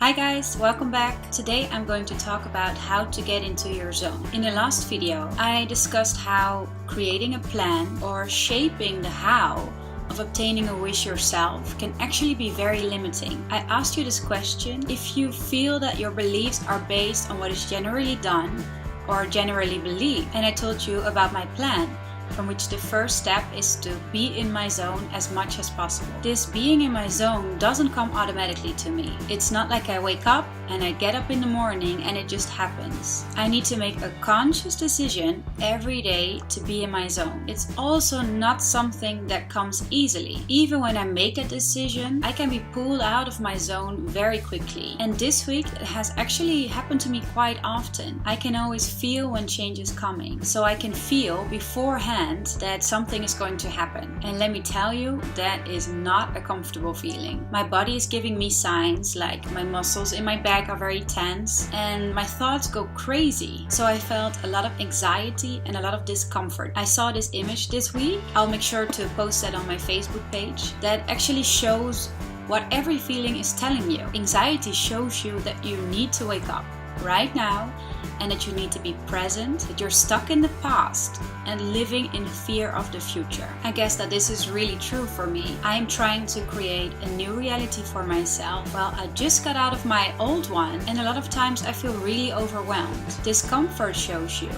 Hi guys, welcome back. Today I'm going to talk about how to get into your zone. In the last video, I discussed how creating a plan or shaping the how of obtaining a wish yourself can actually be very limiting. I asked you this question: if you feel that your beliefs are based on what is generally done or generally believed, and I told you about my plan, from which the first step is to be in my zone as much as possible. This being in my zone doesn't come automatically to me. It's not like I wake up and I get up in the morning and it just happens. I need to make a conscious decision every day to be in my zone. It's also not something that comes easily. Even when I make a decision, I can be pulled out of my zone very quickly. And this week it has actually happened to me quite often. I can always feel when change is coming. So I can feel beforehand that something is going to happen. And let me tell you, that is not a comfortable feeling. My body is giving me signs, like my muscles in my back are very tense and my thoughts go crazy. So I felt a lot of anxiety and a lot of discomfort. I saw this image this week. I'll make sure to post that on my Facebook page. That actually shows what every feeling is telling you. Anxiety shows you that you need to wake up right now and that you need to be present, that you're stuck in the past and living in fear of the future. I guess that this is really true for me. I am trying to create a new reality for myself. Well, I just got out of my old one and a lot of times I feel really overwhelmed. Discomfort shows you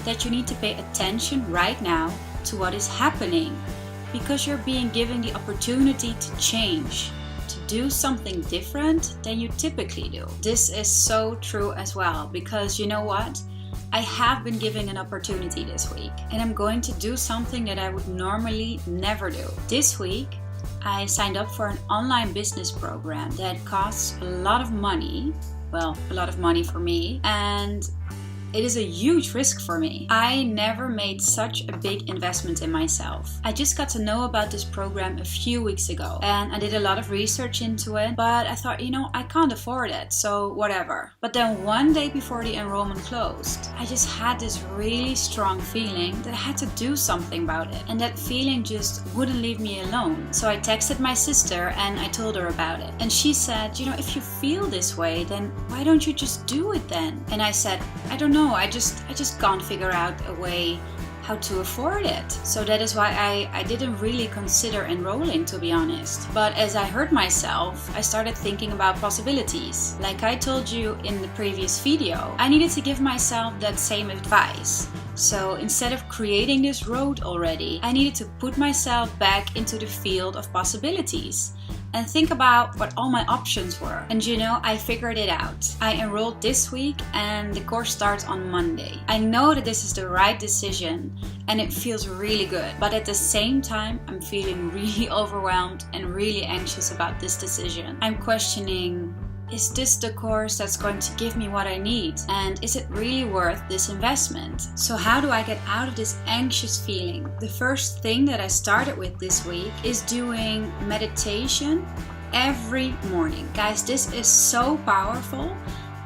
that you need to pay attention right now to what is happening, because you're being given the opportunity to change, to do something different than you typically do. This is so true as well, because you know what? I have been given an opportunity this week and I'm going to do something that I would normally never do. This week, I signed up for an online business program that costs a lot of money. Well, a lot of money for me, and it is a huge risk for me. I never made such a big investment in myself. I just got to know about this program a few weeks ago and I did a lot of research into it, but I thought, I can't afford it, so whatever. But then one day before the enrollment closed, I just had this really strong feeling that I had to do something about it. And that feeling just wouldn't leave me alone. So I texted my sister and I told her about it. And she said, if you feel this way, then why don't you just do it then? And I said, I don't know. I just can't figure out a way how to afford it. So that is why I didn't really consider enrolling, to be honest. But as I heard myself, I started thinking about possibilities. Like I told you in the previous video, I needed to give myself that same advice. So instead of creating this road already, I needed to put myself back into the field of possibilities and think about what all my options were. And I figured it out. I enrolled this week and the course starts on Monday. I know that this is the right decision and it feels really good. But at the same time, I'm feeling really overwhelmed and really anxious about this decision. I'm questioning, is this the course that's going to give me what I need? And is it really worth this investment? So how do I get out of this anxious feeling? The first thing that I started with this week is doing meditation every morning. Guys, this is so powerful.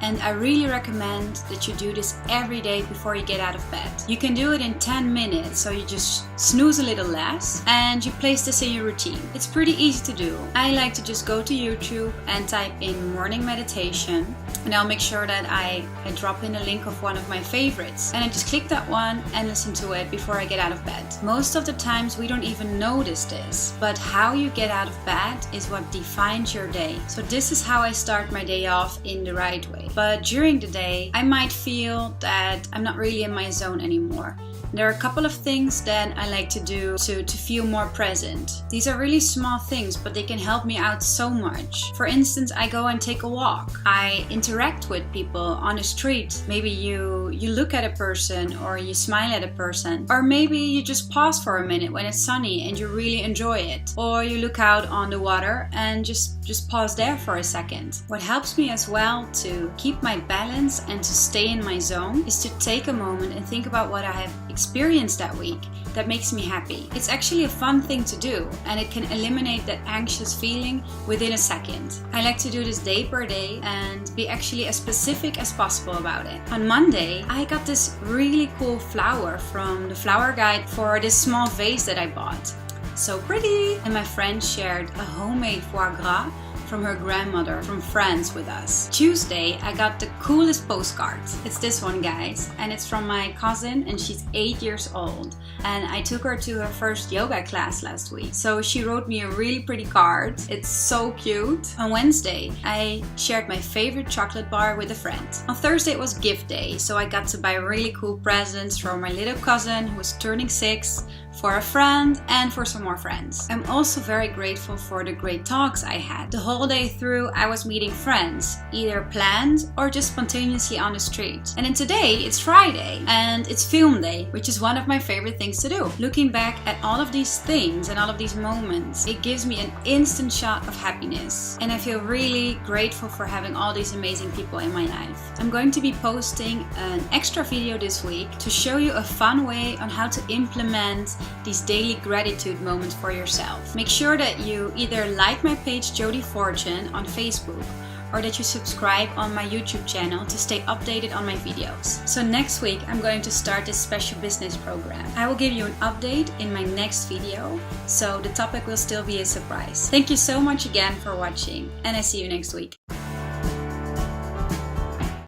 And I really recommend that you do this every day before you get out of bed. You can do it in 10 minutes, so you just snooze a little less and you place this in your routine. It's pretty easy to do. I like to just go to YouTube and type in morning meditation, and I'll make sure that I drop in a link of one of my favorites. And I just click that one and listen to it before I get out of bed. Most of the times we don't even notice this, but how you get out of bed is what defines your day. So this is how I start my day off in the right way. But during the day, I might feel that I'm not really in my zone anymore. There are a couple of things that I like to do to feel more present. These are really small things, but they can help me out so much. For instance, I go and take a walk. I interact with people on the street. Maybe you look at a person or you smile at a person. Or maybe you just pause for a minute when it's sunny and you really enjoy it. Or you look out on the water and just pause there for a second. What helps me as well to keep my balance and to stay in my zone is to take a moment and think about what I have experienced that week that makes me happy. It's actually a fun thing to do and it can eliminate that anxious feeling within a second. I like to do this day per day and be actually as specific as possible about it. On Monday, I got this really cool flower from the flower guide for this small vase that I bought. So pretty! And my friend shared a homemade foie gras from her grandmother from France with us. Tuesday, I got the coolest postcard. It's this one, guys, and it's from my cousin, and she's 8 years old. And I took her to her first yoga class last week. So she wrote me a really pretty card. It's so cute. On Wednesday, I shared my favorite chocolate bar with a friend. On Thursday, it was gift day, so I got to buy really cool presents for my little cousin who was turning 6, for a friend, and for some more friends. I'm also very grateful for the great talks I had. The whole day through, I was meeting friends, either planned or just spontaneously on the street. And then today, it's Friday, and it's film day, which is one of my favorite things to do. Looking back at all of these things and all of these moments, it gives me an instant shot of happiness. And I feel really grateful for having all these amazing people in my life. I'm going to be posting an extra video this week to show you a fun way on how to implement these daily gratitude moments for yourself. Make sure that you either like my page Jodie Fortune on Facebook, or that you subscribe on my YouTube channel to stay updated on my videos. So next week I'm going to start this special business program. I will give you an update in my next video, so the topic will still be a surprise. Thank you so much again for watching, and I see you next week.